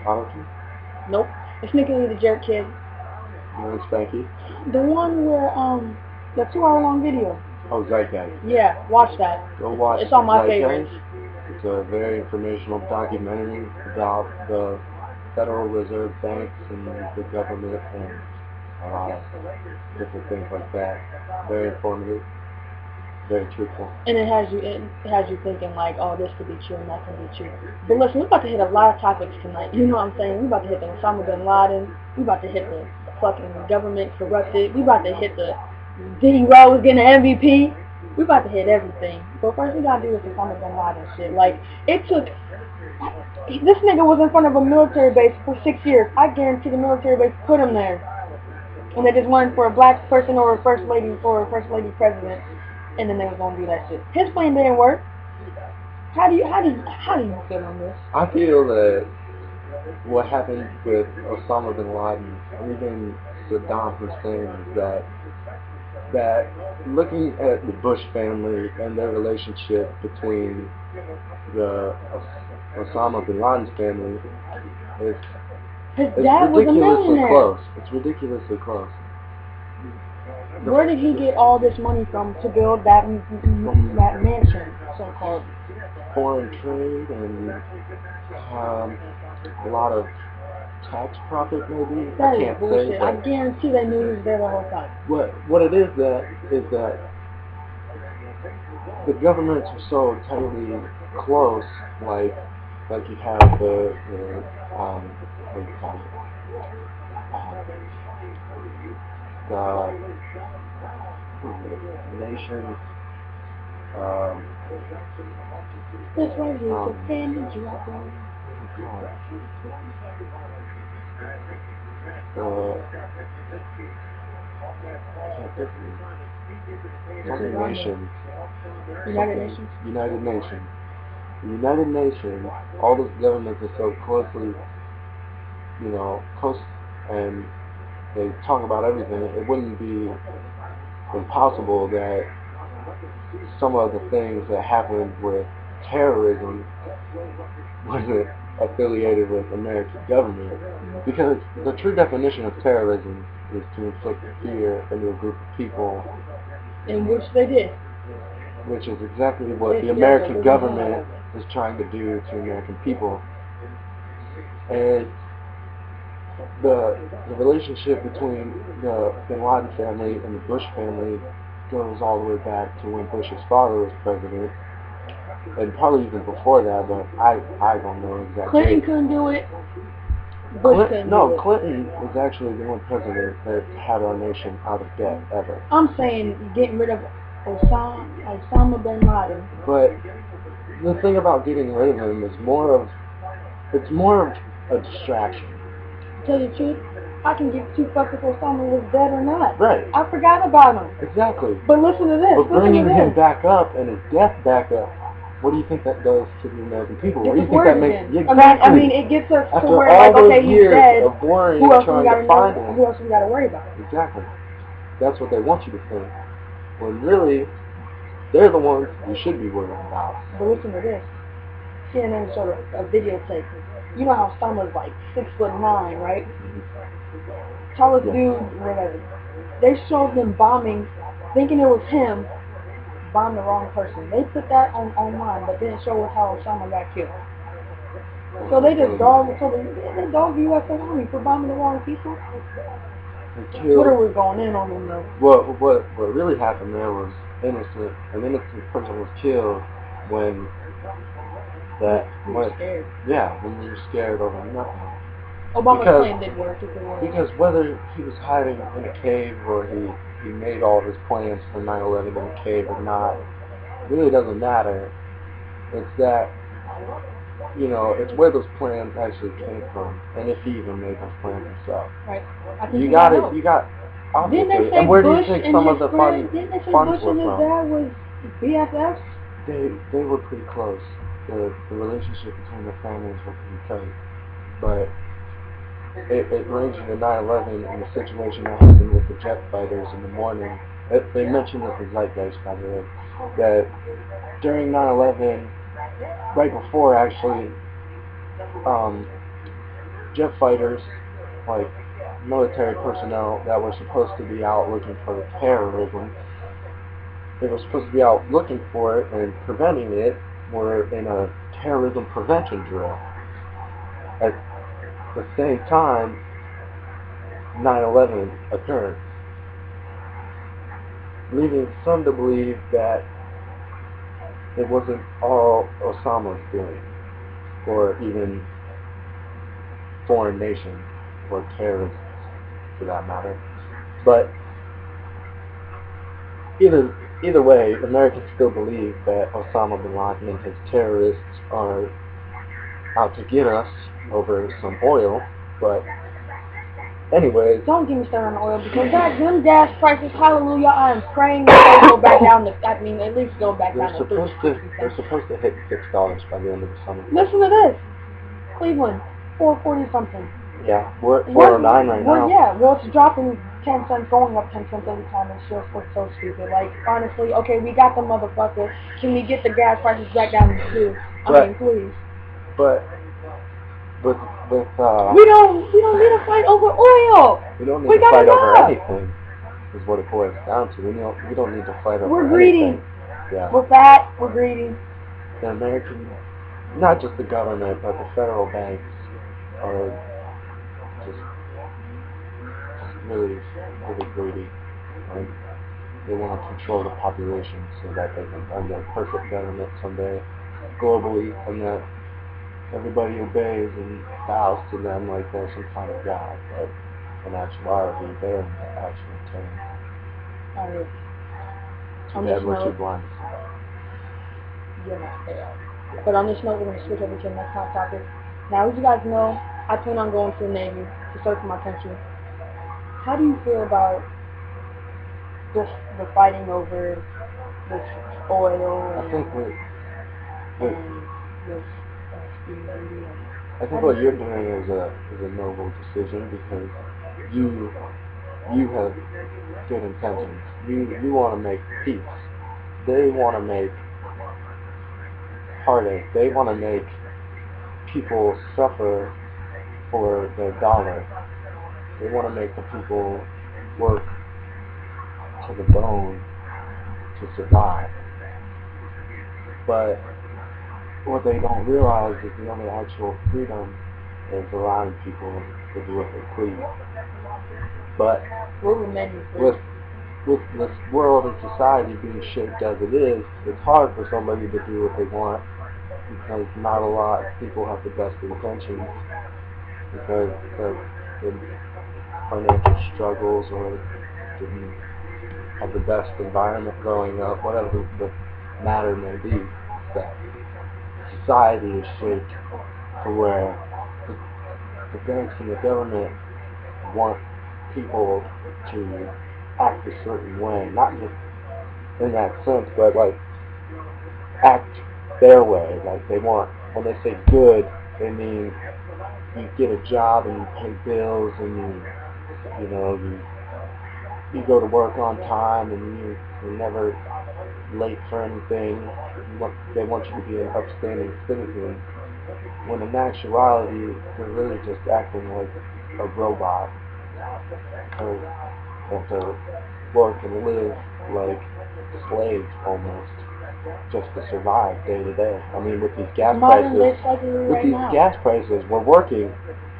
Honestly, Nope. It's Niki the Jerk Kid. and Spanky. The one where the 2 hour long video. Oh, Zeitgeist. Yeah, watch that. Go watch It's on my Zeitgeist. favorites. It's a very informational documentary about the Federal Reserve banks and the government and different things like that. Very informative, very truthful. And it has you thinking like, oh, this could be true and that could be true. But listen, we're about to hit a lot of topics tonight. You know what I'm saying? We're about to hit the Osama bin Laden. We're about to hit the fucking government corrupted. We're about to hit the DERRICK Rose getting an MVP. We're about to hit everything. But first we gotta do this Osama bin Laden shit. Like, it took... This nigga was in front of a military base for 6 years. I guarantee the military base put him there. And they just wanted for a black person or a first lady president, and then they was gonna do that shit. His plan didn't work. How do you feel on this? I feel that what happened with Osama bin Laden, and even Saddam Hussein, is that looking at the Bush family and their relationship between the Osama bin Laden's family, His dad was a millionaire. Close. It's ridiculously close. Where did he get all this money from to build that mansion, so-called? Foreign trade and a lot of tax profit, maybe. That I can't is bullshit. say. I guarantee they knew he was there the whole time. What it is that the governments are so tightly close, like you have the what do you call it? The nations. This right here is a candy dropper. Nations. United Nations. United Nations. The United Nations, all those governments are so closely, close, and they talk about everything. It wouldn't be impossible that some of the things that happened with terrorism wasn't affiliated with American government, because the true definition of terrorism is to inflict fear into a group of people, in which they did, which is exactly what the American government is trying to do to American people. And the relationship between the bin Laden family and the Bush family goes all the way back to when Bush's father was president, and probably even before that, but I don't know exactly. Clinton couldn't do it. Bush couldn't do it. Clinton was actually the only president that had our nation out of debt ever. I'm saying getting rid of Osama bin Laden. But the thing about getting rid of him is more of a distraction. To tell you the truth, I can give two fucks if Osama was dead or not. Right. I forgot about him. Exactly. But listen to this. But bringing him back up and his death back up, what do you think that does to the American people? What do you think that makes? Exactly. I mean, it gets us after to where, all like, okay, he's dead. Of worrying, who else trying we gotta to find him? Who else we gotta worry about? Exactly. That's what they want you to think. When really, they're the ones you should be worrying about. But listen to this. CNN showed a videotape. You know how Osama's like 6'9", right? Tallest dude, whatever. They showed them bombing, thinking it was him, bombed the wrong person. They put that online, but didn't show how Osama got killed. So they just dogged the U.S. Army for bombing the wrong people. Twitter was going in on them though. What really happened there was an innocent person was killed when we were scared. Yeah, when we were scared over nothing. Obama's plan didn't work. Because whether he was hiding in a cave or he made all of his plans for 9/11 in a cave or not, really doesn't matter. It's that, it's where those plans actually came from, and if he even made those plans himself. Right. You got obviously. And where do you think some of the funds were from? Didn't they say Bush and his dad was BFFs? They were pretty close. The relationship between the families was pretty tight. But it ranged into 9/11 and the situation that happened with the jet fighters in the morning. They mentioned this in Zeitgeist, by the way, that during 9/11, right before actually, jet fighters, like military personnel that were supposed to be out looking for terrorism. They were supposed to be out looking for it and preventing it, were in a terrorism prevention drill. At the same time, 9/11 occurred, leading some to believe that it wasn't all Osama's doing, or even foreign nations, or terrorists for that matter. But either way, Americans still believe that Osama bin Laden and his terrorists are out to get us over some oil. But anyways, don't get me started on oil, because them gas prices, hallelujah, I am praying that they go back down to, I mean, at least go back down to they're supposed to hit $6 by the end of the summer. Listen to this. Cleveland, 440 something. Yeah, we're at 409 right now. Yeah, well, it's dropping 10 cents, going up 10 cents every time. It's just so stupid. Like, honestly, okay, we got the motherfucker. Can we get the gas prices back down to 2? I mean, please. But with we don't need to fight over oil. We don't need to fight over anything. Is what it boils down to. We don't need to fight over anything. We're greedy. Yeah. We're fat. We're greedy. The American, not just the government, but the federal banks are just really greedy. And they want to control the population so that they can run their perfect government someday globally, and that everybody obeys and bows to them like they're some kind of god. But in actuality, they're the actual terror. Too bad we're too blind. You're not there. But on this note, we're going to switch over to the next hot topic. Now, as you guys know, I plan on going to the Navy to serve for my country. How do you feel about the fighting over this oil and I think what you're doing is a noble decision, because you have good intentions. You want to make peace. They want to make heartache. They want to make people suffer for their dollar. They want to make the people work to the bone to survive. But what they don't realize is the only actual freedom is allowing people to do what they please. But with this world and society being shaped as it is, it's hard for somebody to do what they want, because not a lot of people have the best intentions, because of the financial struggles, or didn't have the best environment growing up, whatever the matter may be. That society is shaped to where the banks and the government want people to act a certain way, not just in that sense, but like act their way. Like they want, when they say good, they mean you get a job and you pay bills, and you go to work on time, and you're never late for anything. They want you to be an upstanding citizen, when in actuality they're really just acting like a robot, because they have to work and live like slaves almost, just to survive day to day. I mean, with these gas prices, we're working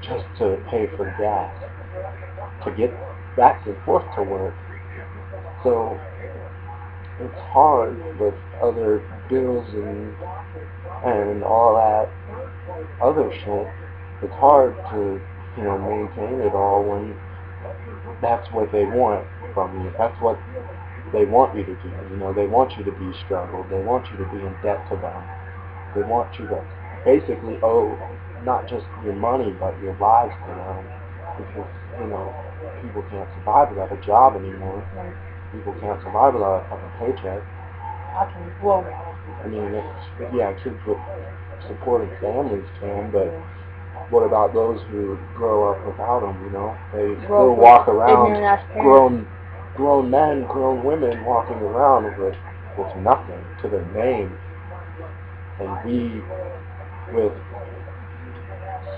just to pay for gas to get back and forth to work. So it's hard with other bills and all that other shit. It's hard to maintain it all when that's what they want from you. That's what they want you to do. They want you to be struggled. They want you to be in debt to them. They want you to basically owe not just your money but your lives to them, because people can't survive without a job anymore. People can't survive without a fucking paycheck. I mean, kids with supporting families can, but what about those who grow up without them? They still walk around, grown men, grown women walking around with nothing to their name, and we with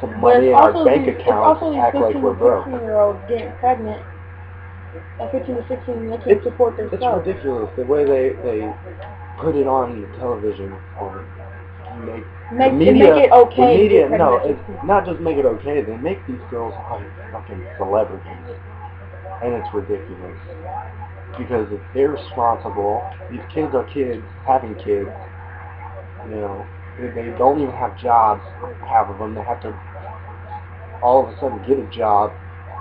some money in our bank accounts, act like we're broke. 16-year-olds getting pregnant. At 15 to 16, they can't support themselves. It's ridiculous the way they put it on the television or make it okay. The media, no, it's not just make it okay. They make these girls like fucking celebrities, and it's ridiculous because it's irresponsible. These kids are kids having kids. You know, they don't even have jobs. Half of them, they have to all of a sudden get a job,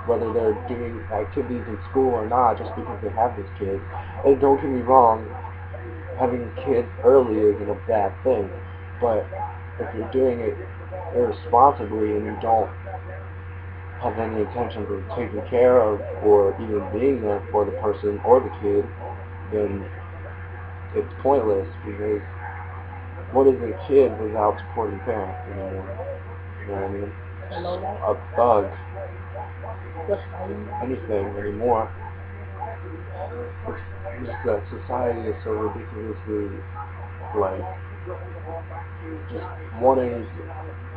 whether they're doing activities in school or not, just because they have these kids. And don't get me wrong, having kids early isn't a bad thing, but if you're doing it irresponsibly and you don't have any intention of taking care of or even being there for the person or the kid, then it's pointless, because what is a kid without supporting parents anymore? You know what I mean? A thug. Anything anymore. It's just that society is so ridiculously, like, just wanting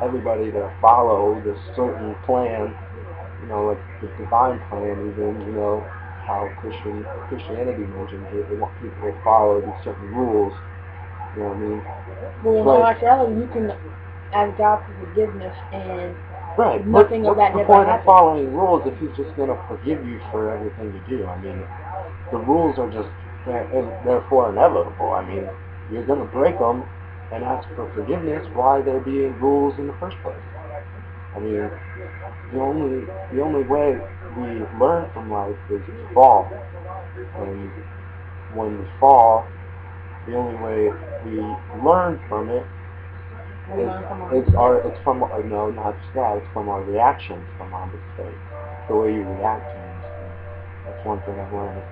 everybody to follow this certain plan, you know, like the divine plan even, you know, how Christianity mentions it. They want people to follow these certain rules, you know what I mean? Well, in all actuality, you can ask God for forgiveness and nothing of that never happened. What's the point of following rules if He's just going to forgive you for everything you do? I mean, the rules are just, and therefore inevitable. I mean, you're going to break them and ask for forgiveness. Why there being rules in the first place? I mean, the only way we learn from life is to fall. And when we fall, the only way we learn from it it's from our reactions from our mistakes. The way you react to things. That's one thing I've learned.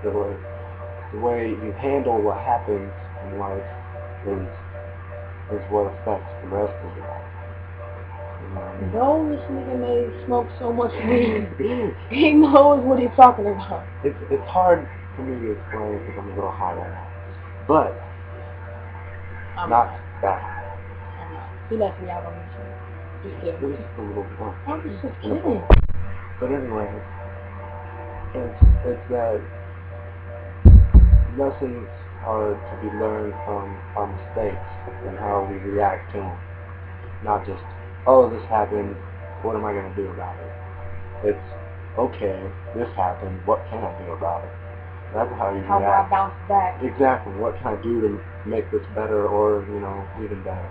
The way you handle what happens in life is what affects the rest of your life. No, this nigga may smoke so much weed. He knows what he's talking about. It's hard for me to explain because I'm a little high right now. But not that high. He left me out on this. Just kidding. Just a little bit. I'm just kidding. But anyway, it's that lessons are to be learned from our mistakes and how we react to them. Not just, oh, this happened, what am I going to do about it? It's, okay, this happened, what can I do about it? That's how you react. How do I bounce back? Exactly. What can I do to make this better or, even better?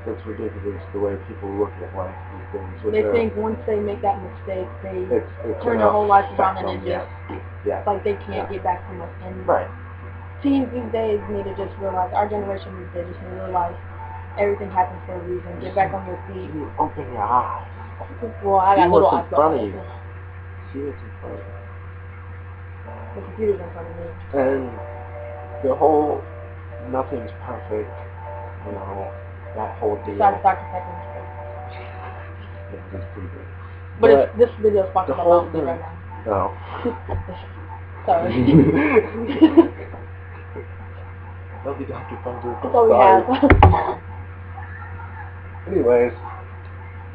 It's ridiculous the way people look at life these days. They think once they make that mistake, they turn their whole life around and it just, like they can't get back from it. And teens these days need to just realize, our generation these days just need to realize everything happens for a reason. Get back on your feet. Open your eyes. Well, I got little eyes. See what's in front of you. See what's in front of you. The computer's in front of me. And the whole nothing's perfect, that whole deal. Besides Dr. Pepper. Yeah, that's pretty good. But this video is sponsored by Mountain Dew right now. No. Sorry. Love you, Dr. Pepper. That's all we have. Anyways,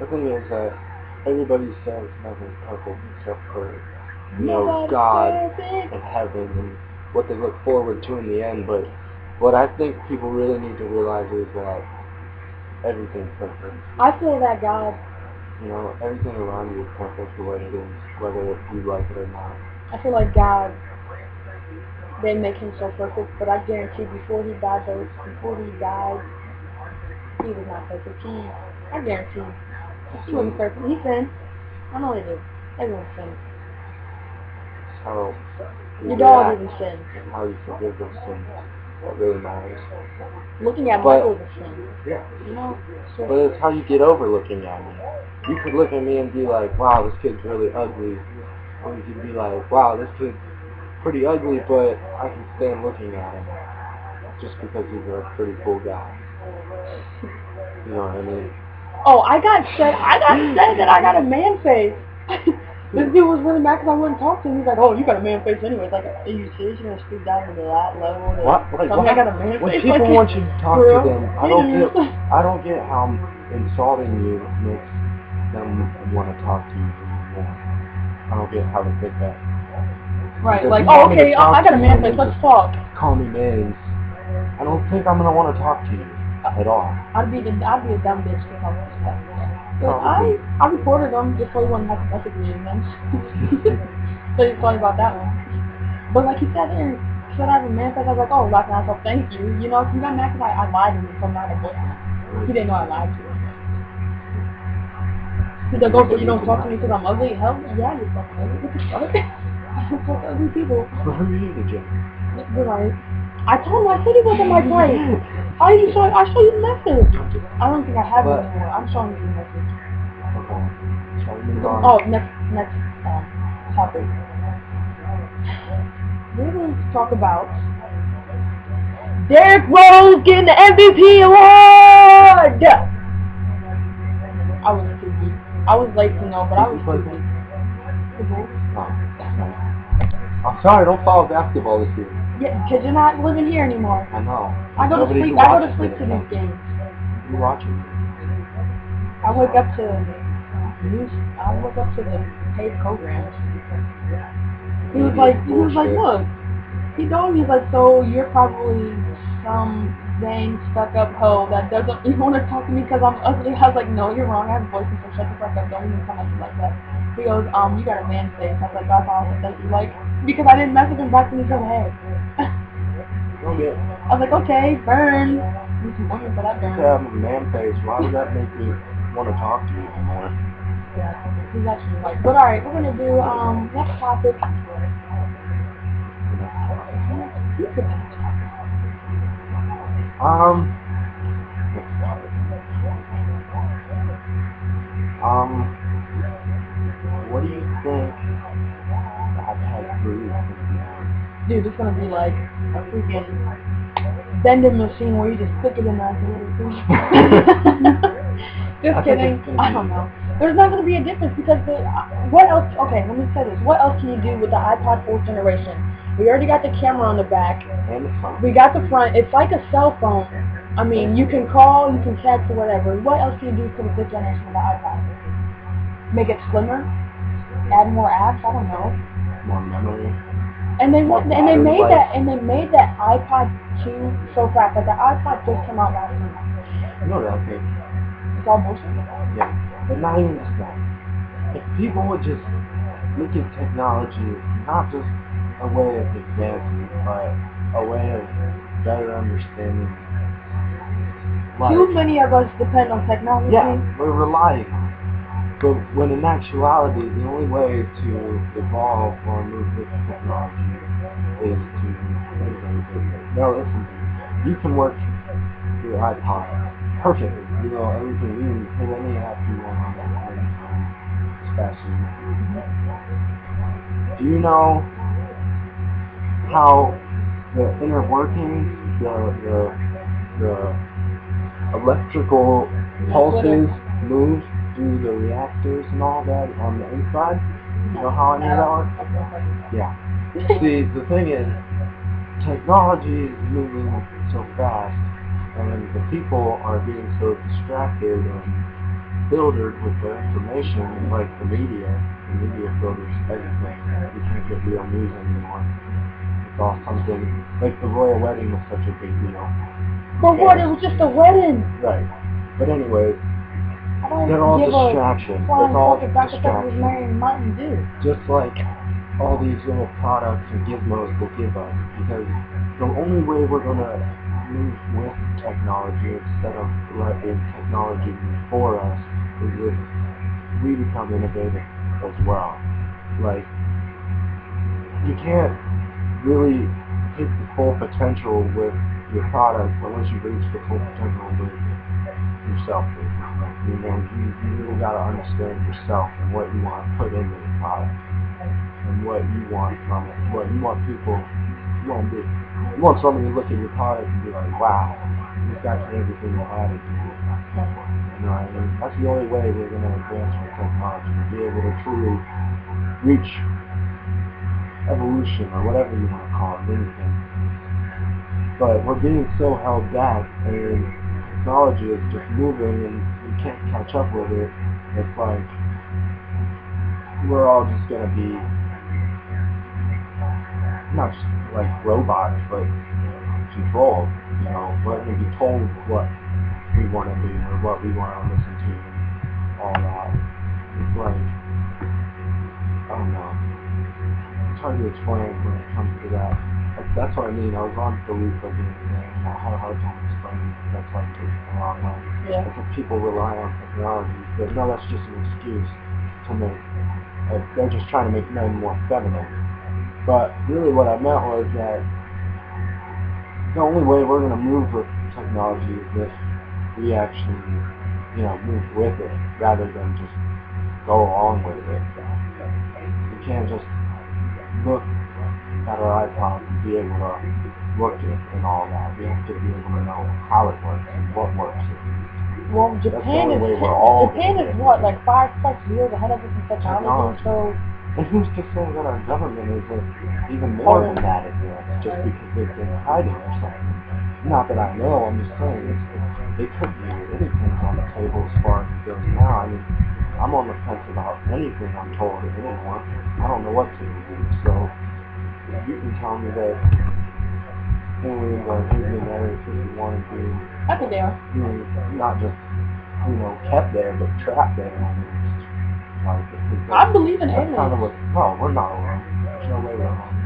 the thing is that everybody says nothing's perfect except for God and heaven and what they look forward to in the end, but what I think people really need to realize is that everything's perfect. I feel that God... everything around you is perfect the way it is, whether you like it or not. I feel like God didn't make him so perfect, but I guarantee before he died, he was not perfect. I guarantee he wasn't perfect. He sinned. I know he did. Everyone sinned. How your dog didn't sin. And how you forgive those sins. That really matters. Looking at Michael is a sin. Yeah. Sure. But it's how you get over looking at me. You could look at me and be like, wow, this kid's really ugly. Or you could be like, wow, this kid's pretty ugly, but I can stand looking at him. Just because he's a pretty cool guy. You know what I mean? Oh, I got said that I got a man face. This dude was really mad because I wouldn't talk to him. He's like, oh, you got a man face anyway. It's like, are you serious? You're going to stoop down to that level? What? Like, I got a man when face. people like, want you to talk to them, I don't get how insulting you makes them want to talk to you more. I don't get how they think that. Right, like, oh, okay, I got a man face, let's talk. Call me names. I don't think I'm going to want to talk to you at all. I'd be a dumb bitch to talk to stuff. I reported them just so he wouldn't have to message me again. So he's funny about that one. But like he said, he said I have a man face. I was like, oh, last night, so thank you. You know, he got mad because I lied to him from not a book. He didn't know I lied to him. He's like, oh, so you don't talk to me because I'm ugly? Hell yeah, you're fucking ugly. What the fuck? I don't talk to ugly people. Well, who are you to judge? You're right. I told him, I said he wasn't my type. I show you the message. I don't think I have it anymore. I'm showing you the message. Okay. Shall we move on? Oh, next topic. We're going to talk about Derrick Rose getting the MVP award! I was too weak. I was late to know, but I was too weak. I'm sorry, I don't follow basketball this year. Yeah, because you're not living here anymore. I know. I go to sleep to these games. You watching? I wake up to the paid programs. He was like, look. He told me, he's like, so you're probably some dang stuck-up hoe that doesn't even want to talk to me because I'm ugly. I was like, no, you're wrong. I have a voice, so shut the fuck up. Don't even come at me like that. He goes, you got a man face. I was like, that's awesome. Thank you. Like, because I didn't message him back and he said, hey. Okay. I was like, okay, burn. Need some women for that burn. You have a man face. Why does that make me want to talk to you anymore? Yeah, he's actually right. But alright, we're gonna do next topic. What do you think I've had through? Dude, it's gonna be like a freaking vending machine where you just stick it in there and just kidding. I don't know. There's not going to be a difference because what else? Okay, let me say this. What else can you do with the iPod 4th generation? We already got the camera on the back. And the front. We got the front. It's like a cell phone. I mean, you can call, you can text, or whatever. What else can you do to the 5th generation of the iPod? Make it slimmer? Add more apps? I don't know. More memory. And they made that iPod 2 so fast. Like the iPod just came out last week. No, that's it. It's all bullshit. Yeah, but not even just that. If people would just look at technology not just a way of advancing, but a way of better understanding life. Too many of us depend on technology. Yeah, we're relying on it. But when in actuality, the only way to evolve or move with technology is to... No, listen, you can work your iPod perfectly. You know, everything. You can hit any app you want on that anytime as fast as you can. Do you know how the inner workings, the electrical pulses move through the reactors and all that on the inside? You know how I know that works? Yeah. See, the thing is, technology is moving so fast, and the people are being so distracted and filtered with their information, like the media filters everything. You can't get real news anymore. It's all something, like the royal wedding was such a big deal. But what? It was just a wedding. Right. But anyways, they're all distractions. It's all distractions. Just like all these little products and gizmos will give us, because the only way we're going to move with technology instead of letting technology move for us is if we become innovative as well. Like, you can't really hit the full potential with your product unless you reach the full potential with yourself. You know, you really got to understand yourself and what you want to put into the product and what you want from it, what you want people, you want somebody to look at your product and be like, wow, this guy can everything you had to do. You know what I mean? That's the only way we're going to advance with technology, to be able to truly reach evolution, or whatever you want to call it, anything. But we're being so held back, and technology is just moving, and we can't catch up with it. It's like we're all just going to be not just like robots, but controlled. You know, we're going to be told what we want to do or what we want to listen to, and all that. It's like, I don't know. It's hard to explain when it comes to that. That's what I mean. I was on the loop again today, and I had a hard time explaining that's like the wrong way. Yeah. It's like people rely on technology, but no, that's just an excuse to make. They're just trying to make men more feminine. But really, what I meant was that the only way we're going to move with technology is if we actually, you know, move with it rather than just go along with it. We can't just look at our iPod and be able to look it and all that. We have to be able to know how it works and what works. Well, Japan is what, like 5+ years ahead of us in technology, so... And who's to say that our government isn't even more than that advanced, just because they've been hiding or something? Not that I know, I'm just saying, it could be. Anything's on the table as far as it goes now. I mean, I'm on the fence about anything I'm told anymore. I don't know what to believe, so you can tell me that aliens are hidden in Area 51 and being, I think they are. Not just, you know, kept there, but trapped there. Like, I believe in aliens. Kind of no, we're not alone. There's no way we're alone.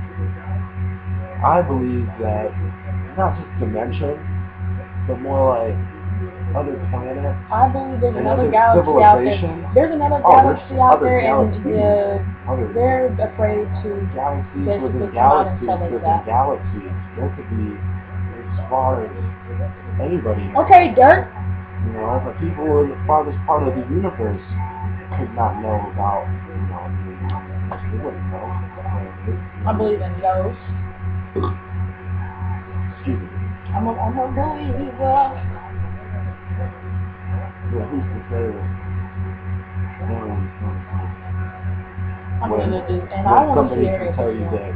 I believe that not just dimension, but more like other planets. I believe there's another galaxy out there. There's another galaxy out there, and they're afraid to basically come out and tell us that. Galaxies. There could be as far as anybody. Okay, Dirk. You know, the people in the farthest part of the universe could not know about, you know, they wouldn't know. I believe in ghosts. Excuse me. I'm a believer. But who's to say that I'm gonna do, and I want to see somebody can tell you that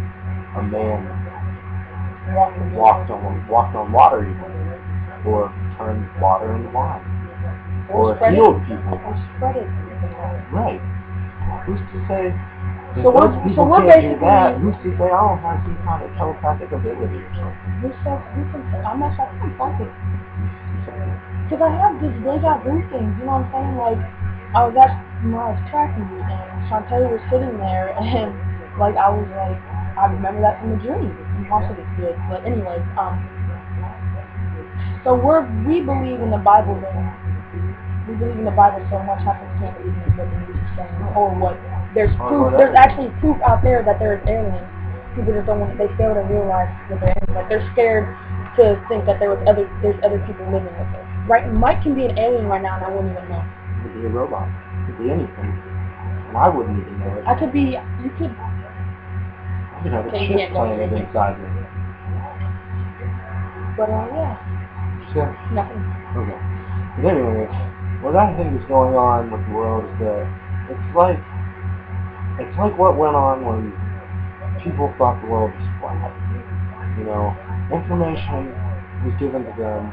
a man walked on water even, or turned water into wine, or healed people. Or spread it. Right. Who's to say that so those people we're can't do that? Who's to say I don't have some kind of telepathic ability or something? I'm not psychic. Because I have this deja vu thing, you know what I'm saying? Like, I was tracking you, and Shantae was sitting there, and, like, I was like, I remember that from the dream. And also it's good. But anyway, so we believe in the Bible then. We believe in the Bible so much, how come we can't believe in what the news is saying, or what? There's proof. There's actually proof out there that there's aliens. People just don't want. They fail to realize that they're aliens. Like, they're scared to think that there's other people living with us. Right? Mike can be an alien right now, and I wouldn't even know. It could be a robot. It could be anything, and I wouldn't even know it. I could be. You could. I could have a chip planted inside me. But yeah. So, nothing. Okay. But anyway, what I think is going on with the world is that it's like what went on when people thought the world was flat. You know, information was given to them,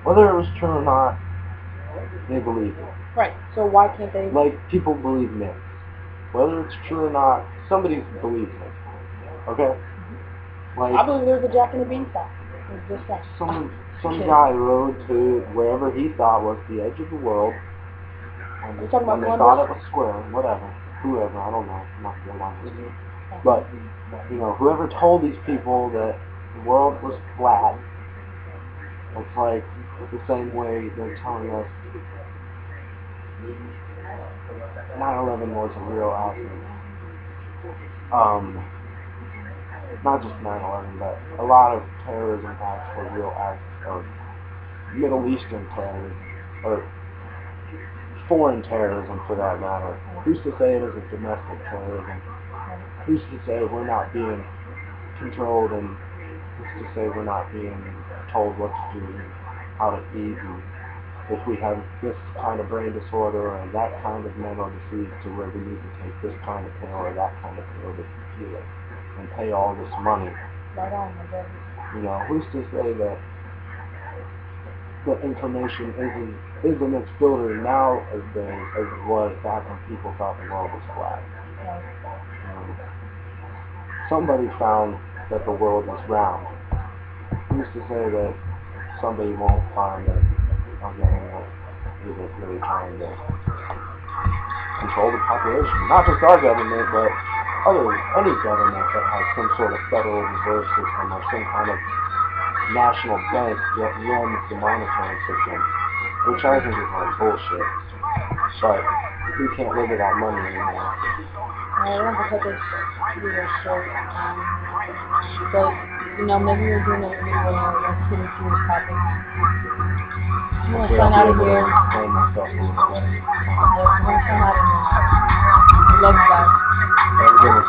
whether it was true or not. They believed it. Right. So why can't they? Like people believe myths, whether it's true or not. Somebody believes it. Okay. Like I believe there's a Jack and the Beanstalk. Some guy rode to wherever he thought was the edge of the world, and they thought it was square, whatever, whoever, I don't know, I'm not good on this. But, you know, whoever told these people that the world was flat, it's like the same way they're telling us 9/11 was a real accident. Not just 9/11, but a lot of terrorism acts were real acts of Middle Eastern terrorism, or foreign terrorism for that matter. Who's to say it isn't domestic terrorism? Who's to say we're not being controlled, and who's to say we're not being told what to do and how to eat and if we have this kind of brain disorder or that kind of mental disease to where we need to take this kind of pill or that kind of pill to heal it and pay all this money. Right on, my brother. You know, who's to say that the information isn't as filtered now as it was back when people thought the world was flat. Right. Somebody found that the world was round. Who's to say that somebody won't find that our government isn't really trying to control the population? Not just our government, but any government that has some sort of federal reserve system or some kind of national bank that runs the monetary system, which I think is like bullshit. But we can't live without money anymore. I don't have to put this video short. But, you know, maybe we'll do another video on like pretty serious topics. I'm gonna sign out of here. Explain myself a little better. I'm gonna sign out of here. I love you guys. Have a good one.